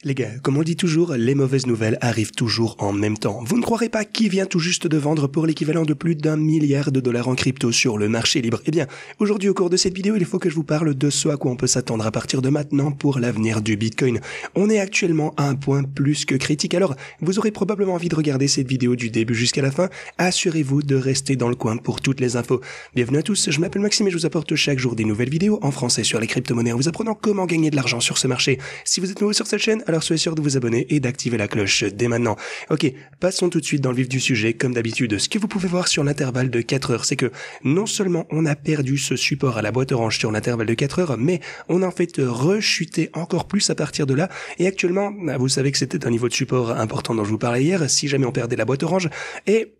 Les gars, comme on le dit toujours, les mauvaises nouvelles arrivent toujours en même temps. Vous ne croirez pas qui vient tout juste de vendre pour l'équivalent de plus d'1 milliard de dollars en crypto sur le marché libre. Eh bien, aujourd'hui au cours de cette vidéo, il faut que je vous parle de ce à quoi on peut s'attendre à partir de maintenant pour l'avenir du Bitcoin. On est actuellement à un point plus que critique, alors vous aurez probablement envie de regarder cette vidéo du début jusqu'à la fin. Assurez-vous de rester dans le coin pour toutes les infos. Bienvenue à tous, je m'appelle Maxime et je vous apporte chaque jour des nouvelles vidéos en français sur les crypto-monnaies en vous apprenant comment gagner de l'argent sur ce marché. Si vous êtes nouveau sur cette chaîne, alors soyez sûr de vous abonner et d'activer la cloche dès maintenant. Ok, passons tout de suite dans le vif du sujet. Comme d'habitude, ce que vous pouvez voir sur l'intervalle de 4 heures, c'est que non seulement on a perdu ce support à la boîte orange sur l'intervalle de 4 heures, mais on a en fait rechuté encore plus à partir de là. Et actuellement, vous savez que c'était un niveau de support important dont je vous parlais hier, si jamais on perdait la boîte orange. Et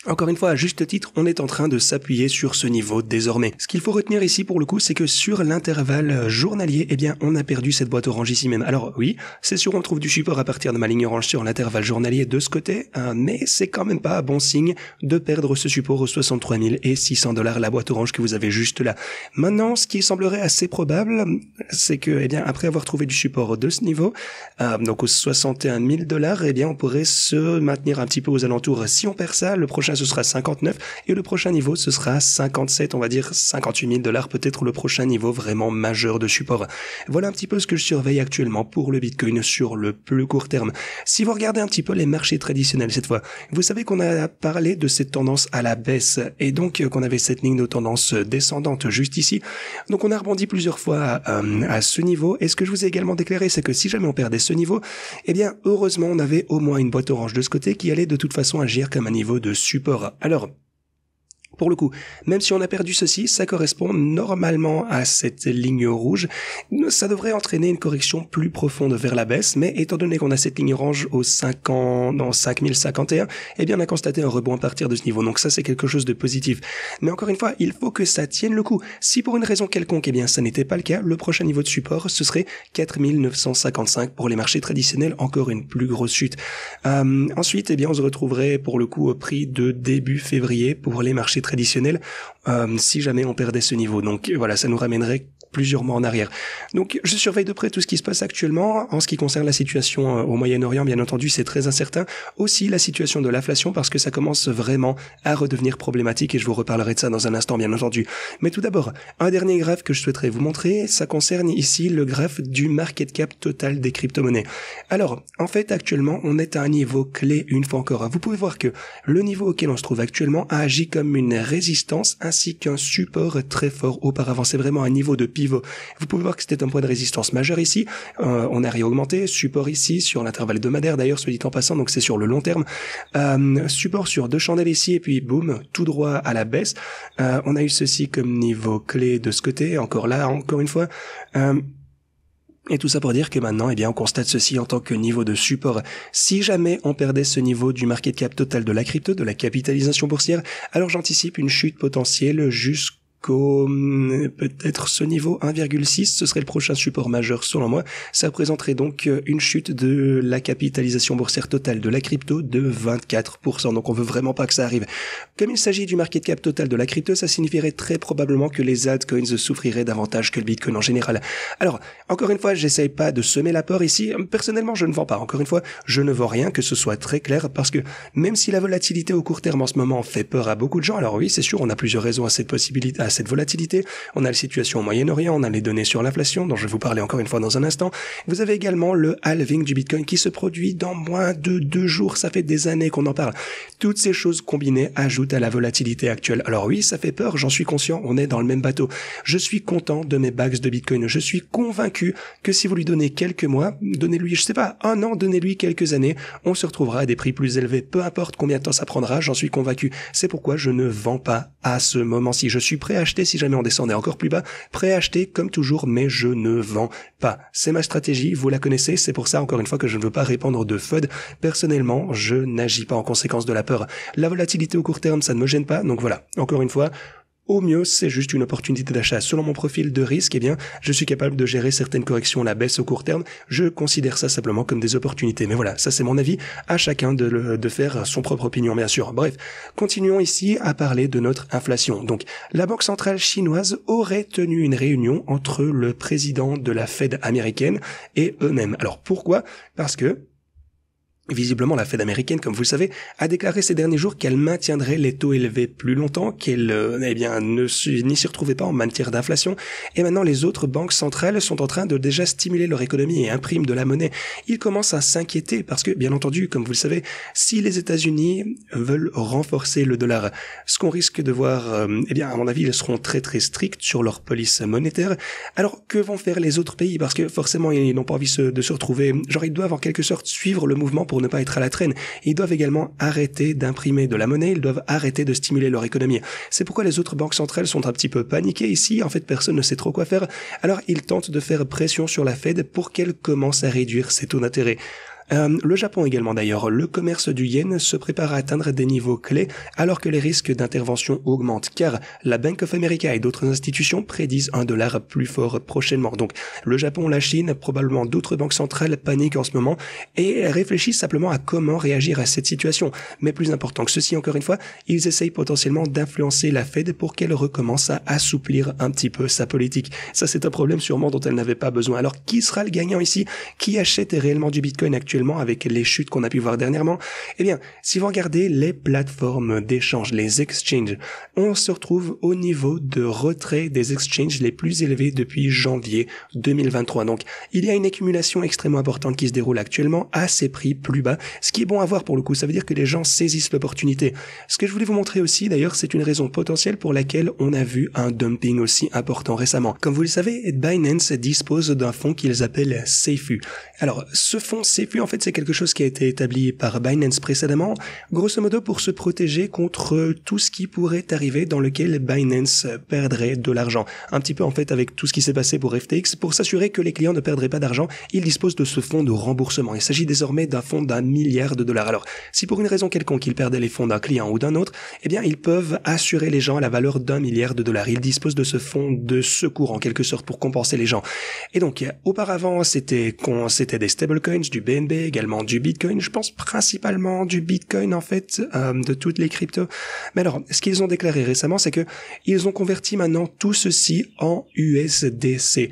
encore une fois, à juste titre, on est en train de s'appuyer sur ce niveau désormais. Ce qu'il faut retenir ici pour le coup, c'est que sur l'intervalle journalier, eh bien, on a perdu cette boîte orange ici même. Alors oui, c'est sûr, on trouve du support à partir de ma ligne orange sur l'intervalle journalier de ce côté, mais c'est quand même pas un bon signe de perdre ce support aux 63 600 $ la boîte orange que vous avez juste là. Maintenant, ce qui semblerait assez probable, c'est que, eh bien, après avoir trouvé du support de ce niveau, donc aux 61 000 $, eh bien, on pourrait se maintenir un petit peu aux alentours. Si on perd ça, le prochain ce sera 59 et le prochain niveau ce sera 57, on va dire 58 000 $, peut-être le prochain niveau vraiment majeur de support. Voilà un petit peu ce que je surveille actuellement pour le Bitcoin sur le plus court terme. Si vous regardez un petit peu les marchés traditionnels cette fois, vous savez qu'on a parlé de cette tendance à la baisse et donc qu'on avait cette ligne de tendance descendante juste ici. Donc on a rebondi plusieurs fois à ce niveau et ce que je vous ai également déclaré, c'est que si jamais on perdait ce niveau, eh bien heureusement on avait au moins une boîte orange de ce côté qui allait de toute façon agir comme un niveau de support. Alors, pour le coup, même si on a perdu ceci, ça correspond normalement à cette ligne rouge. Ça devrait entraîner une correction plus profonde vers la baisse, mais étant donné qu'on a cette ligne orange au 5051, eh bien on a constaté un rebond à partir de ce niveau. Donc ça, c'est quelque chose de positif. Mais encore une fois, il faut que ça tienne le coup. Si pour une raison quelconque, eh bien ça n'était pas le cas, le prochain niveau de support, ce serait 4955 pour les marchés traditionnels, encore une plus grosse chute. Ensuite, eh bien on se retrouverait pour le coup au prix de début février pour les marchés traditionnel si jamais on perdait ce niveau. Donc voilà, ça nous ramènerait plusieurs mois en arrière. Donc je surveille de près tout ce qui se passe actuellement. En ce qui concerne la situation au Moyen-Orient, bien entendu, c'est très incertain. Aussi la situation de l'inflation parce que ça commence vraiment à redevenir problématique et je vous reparlerai de ça dans un instant, bien entendu. Mais tout d'abord, un dernier graphe que je souhaiterais vous montrer, ça concerne ici le graphe du market cap total des crypto-monnaies. Alors, en fait, actuellement, on est à un niveau clé une fois encore. Vous pouvez voir que le niveau auquel on se trouve actuellement a agi comme une résistance ainsi qu'un support très fort auparavant. C'est vraiment un niveau de pivot. Vous pouvez voir que c'était un point de résistance majeur ici. On a réaugmenté. Support ici sur l'intervalle hebdomadaire d'ailleurs, soit dit en passant, donc c'est sur le long terme. Support sur 2 chandelles ici et puis boum, tout droit à la baisse. On a eu ceci comme niveau clé de ce côté. Encore là, encore une fois. Et tout ça pour dire que maintenant, eh bien, on constate ceci en tant que niveau de support. Si jamais on perdait ce niveau du market cap total de la crypto, de la capitalisation boursière, alors j'anticipe une chute potentielle jusqu'au peut-être ce niveau 1,6, ce serait le prochain support majeur selon moi. Ça représenterait donc une chute de la capitalisation boursière totale de la crypto de 24%. Donc on veut vraiment pas que ça arrive. Comme il s'agit du market cap total de la crypto, ça signifierait très probablement que les altcoins souffriraient davantage que le Bitcoin en général. Alors, encore une fois, j'essaye pas de semer la peur ici. Personnellement, je ne vends pas. Encore une fois, je ne vends rien, que ce soit très clair, parce que même si la volatilité au court terme en ce moment fait peur à beaucoup de gens, alors oui, c'est sûr, on a plusieurs raisons à cette possibilité, à cette volatilité. On a la situation au Moyen-Orient, on a les données sur l'inflation, dont je vais vous parler encore une fois dans un instant. Vous avez également le halving du Bitcoin qui se produit dans moins de 2 jours. Ça fait des années qu'on en parle. Toutes ces choses combinées ajoutent à la volatilité actuelle. Alors oui, ça fait peur, j'en suis conscient, on est dans le même bateau. Je suis content de mes bags de Bitcoin. Je suis convaincu que si vous lui donnez quelques mois, donnez-lui, je sais pas, 1 an, donnez-lui quelques années, on se retrouvera à des prix plus élevés. Peu importe combien de temps ça prendra, j'en suis convaincu. C'est pourquoi je ne vends pas à ce moment-ci. Je suis prêt à acheter si jamais on descendait encore plus bas, prêt à acheter comme toujours, mais je ne vends pas. C'est ma stratégie, vous la connaissez, c'est pour ça encore une fois que je ne veux pas répandre de FUD. Personnellement, je n'agis pas en conséquence de la peur. La volatilité au court terme, ça ne me gêne pas, donc voilà, encore une fois, Au mieux, c'est juste une opportunité d'achat. Selon mon profil de risque, eh bien, je suis capable de gérer certaines corrections à la baisse au court terme. Je considère ça simplement comme des opportunités. Mais voilà, ça c'est mon avis. À chacun de faire son propre opinion, bien sûr. Bref, continuons ici à parler de notre inflation. Donc, la Banque centrale chinoise aurait tenu une réunion entre le président de la Fed américaine et eux-mêmes. Alors, pourquoi? Parce que visiblement, la Fed américaine, comme vous le savez, a déclaré ces derniers jours qu'elle maintiendrait les taux élevés plus longtemps, qu'elle n'y s'y retrouvait pas en matière d'inflation. Et maintenant, les autres banques centrales sont en train de déjà stimuler leur économie et impriment de la monnaie. Ils commencent à s'inquiéter parce que, bien entendu, comme vous le savez, si les États-Unis veulent renforcer le dollar, ce qu'on risque de voir, à mon avis, ils seront très très stricts sur leur police monétaire. Alors, que vont faire les autres pays? Parce que forcément, ils n'ont pas envie de se retrouver, genre ils doivent en quelque sorte suivre le mouvement pour ne pas être à la traîne. Ils doivent également arrêter d'imprimer de la monnaie, ils doivent arrêter de stimuler leur économie. C'est pourquoi les autres banques centrales sont un petit peu paniquées ici, en fait personne ne sait trop quoi faire, alors ils tentent de faire pression sur la Fed pour qu'elle commence à réduire ses taux d'intérêt. Le Japon également d'ailleurs, le commerce du yen se prépare à atteindre des niveaux clés alors que les risques d'intervention augmentent car la Bank of America et d'autres institutions prédisent un dollar plus fort prochainement. Donc le Japon, la Chine, probablement d'autres banques centrales paniquent en ce moment et réfléchissent simplement à comment réagir à cette situation. Mais plus important que ceci, encore une fois, ils essayent potentiellement d'influencer la Fed pour qu'elle recommence à assouplir un petit peu sa politique. Ça c'est un problème sûrement dont elle n'avait pas besoin. Alors qui sera le gagnant ici? Qui achète réellement du Bitcoin actuellement avec les chutes qu'on a pu voir dernièrement? Eh bien, si vous regardez les plateformes d'échange, les exchanges, on se retrouve au niveau de retrait des exchanges les plus élevés depuis janvier 2023. Donc, il y a une accumulation extrêmement importante qui se déroule actuellement à ces prix plus bas, ce qui est bon à voir pour le coup. Ça veut dire que les gens saisissent l'opportunité. Ce que je voulais vous montrer aussi, d'ailleurs, c'est une raison potentielle pour laquelle on a vu un dumping aussi important récemment. Comme vous le savez, Binance dispose d'un fonds qu'ils appellent Seifu. Alors, ce fonds Seifu, en fait, c'est quelque chose qui a été établi par Binance précédemment, grosso modo pour se protéger contre tout ce qui pourrait arriver dans lequel Binance perdrait de l'argent. Un petit peu, en fait, avec tout ce qui s'est passé pour FTX, pour s'assurer que les clients ne perdraient pas d'argent, ils disposent de ce fonds de remboursement. Il s'agit désormais d'un fonds d'1 milliard de dollars. Alors, si pour une raison quelconque, ils perdaient les fonds d'un client ou d'un autre, eh bien, ils peuvent assurer les gens à la valeur d'1 milliard de dollars. Ils disposent de ce fonds de secours, en quelque sorte, pour compenser les gens. Et donc, auparavant, c'était des stablecoins, du BNB, également du Bitcoin, je pense principalement du Bitcoin en fait, de toutes les cryptos. Mais alors, ce qu'ils ont déclaré récemment, c'est que ils ont converti maintenant tout ceci en USDC.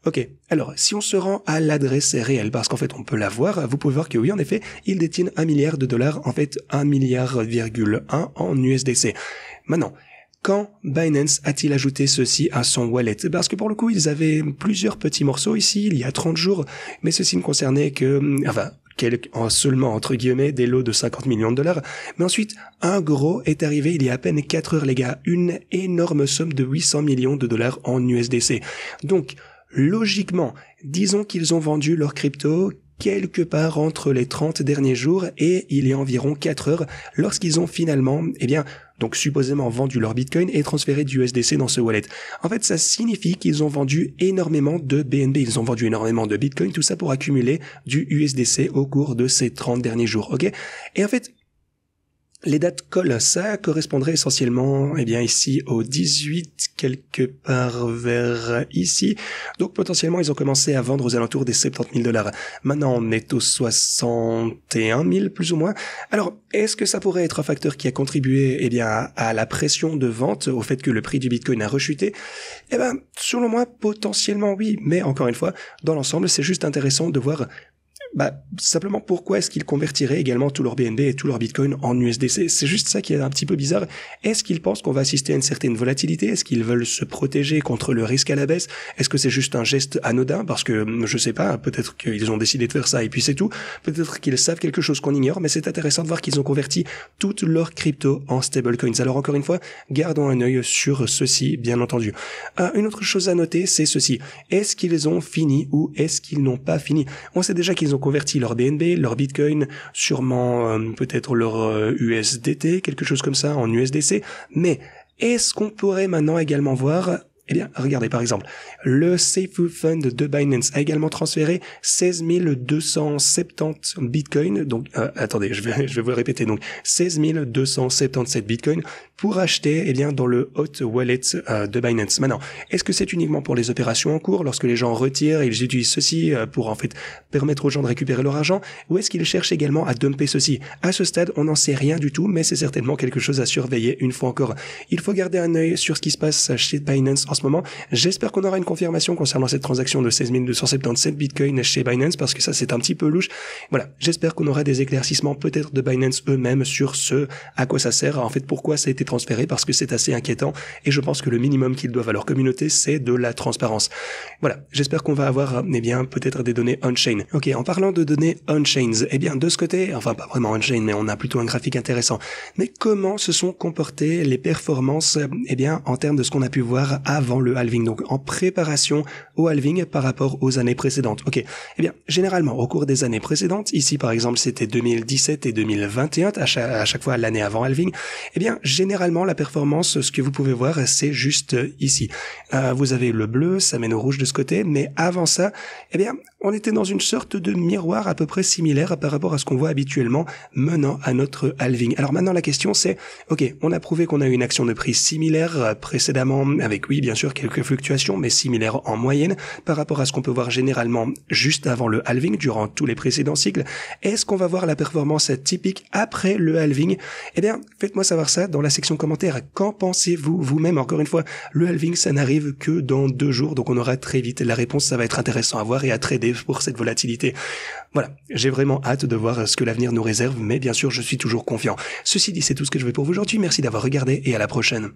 Ok, alors si on se rend à l'adresse réelle, parce qu'en fait on peut la voir, vous pouvez voir que oui, en effet, ils détiennent 1 milliard de dollars, en fait 1,1 milliard en USDC. Maintenant, quand Binance a-t-il ajouté ceci à son wallet? Parce que pour le coup, ils avaient plusieurs petits morceaux ici, il y a 30 jours, mais ceci ne concernait que, seulement, entre guillemets, des lots de 50 millions de dollars. Mais ensuite, un gros est arrivé il y a à peine 4 heures, les gars. Une énorme somme de 800 millions de dollars en USDC. Donc, logiquement, disons qu'ils ont vendu leur crypto quelque part entre les 30 derniers jours et il y a environ 4 heures lorsqu'ils ont finalement, donc supposément vendu leur Bitcoin et transféré du USDC dans ce wallet. En fait, ça signifie qu'ils ont vendu énormément de BNB, ils ont vendu énormément de Bitcoin, tout ça pour accumuler du USDC au cours de ces 30 derniers jours, ok? Et en fait, les dates collent, ça correspondrait essentiellement, ici au 18, quelque part vers ici. Donc potentiellement, ils ont commencé à vendre aux alentours des 70 000 dollars. Maintenant, on est aux 61 000 plus ou moins. Alors, est-ce que ça pourrait être un facteur qui a contribué, à la pression de vente, au fait que le prix du Bitcoin a rechuté? Selon moi, potentiellement oui. Mais encore une fois, dans l'ensemble, c'est juste intéressant de voir simplement pourquoi est-ce qu'ils convertiraient également tout leur BNB et tout leur Bitcoin en USDC? C'est juste ça qui est un petit peu bizarre. Est-ce qu'ils pensent qu'on va assister à une certaine volatilité? Est-ce qu'ils veulent se protéger contre le risque à la baisse? Est-ce que c'est juste un geste anodin? Parce que, je sais pas, peut-être qu'ils ont décidé de faire ça et puis c'est tout. Peut-être qu'ils savent quelque chose qu'on ignore, mais c'est intéressant de voir qu'ils ont converti toutes leurs cryptos en stablecoins. Alors encore une fois, gardons un œil sur ceci, bien entendu. Une autre chose à noter, c'est ceci. Est-ce qu'ils ont fini ou est-ce qu'ils n'ont pas fini? On sait déjà qu'ils ont converti leur BNB, leur Bitcoin, sûrement peut-être leur USDT, quelque chose comme ça en USDC, mais est-ce qu'on pourrait maintenant également voir Eh bien, regardez par exemple, le Seifu Fund de Binance a également transféré 16 270 bitcoins, donc attendez, je vais vous le répéter, donc 16 277 bitcoins pour acheter eh bien dans le hot wallet de Binance. Maintenant, est-ce que c'est uniquement pour les opérations en cours, lorsque les gens retirent, ils utilisent ceci pour en fait permettre aux gens de récupérer leur argent, ou est-ce qu'ils cherchent également à dumper ceci? À ce stade, on n'en sait rien du tout, mais c'est certainement quelque chose à surveiller une fois encore. Il faut garder un œil sur ce qui se passe chez Binance en ce moment. J'espère qu'on aura une confirmation concernant cette transaction de 16 277 bitcoins chez Binance, parce que ça c'est un petit peu louche. Voilà, j'espère qu'on aura des éclaircissements peut-être de Binance eux-mêmes sur ce à quoi ça sert, en fait pourquoi ça a été transféré, parce que c'est assez inquiétant et je pense que le minimum qu'ils doivent à leur communauté c'est de la transparence. Voilà, j'espère qu'on va avoir eh bien peut-être des données on-chain. Ok, en parlant de données on-chains, eh bien de ce côté, enfin pas vraiment on-chain mais on a plutôt un graphique intéressant. Mais comment se sont comportées les performances eh bien en termes de ce qu'on a pu voir avant le halving, donc en préparation au halving par rapport aux années précédentes. Ok, eh bien généralement au cours des années précédentes, ici par exemple c'était 2017 et 2021, à chaque fois l'année avant halving, eh bien généralement la performance, ce que vous pouvez voir, c'est juste ici. Vous avez le bleu, ça mène au rouge de ce côté, mais avant ça, eh bien on était dans une sorte de miroir à peu près similaire par rapport à ce qu'on voit habituellement menant à notre halving. Alors maintenant la question c'est, ok, on a prouvé qu'on a eu une action de prix similaire précédemment, avec oui bien sûr quelques fluctuations, mais similaire en moyenne par rapport à ce qu'on peut voir généralement juste avant le halving durant tous les précédents cycles. Est-ce qu'on va voir la performance typique après le halving? Eh bien, faites-moi savoir ça dans la section commentaires. Qu'en pensez-vous vous-même? Encore une fois, le halving, ça n'arrive que dans 2 jours, donc on aura très vite la réponse. Ça va être intéressant à voir et à trader pour cette volatilité. Voilà, j'ai vraiment hâte de voir ce que l'avenir nous réserve, mais bien sûr, je suis toujours confiant. Ceci dit, c'est tout ce que je veux pour vous aujourd'hui. Merci d'avoir regardé et à la prochaine.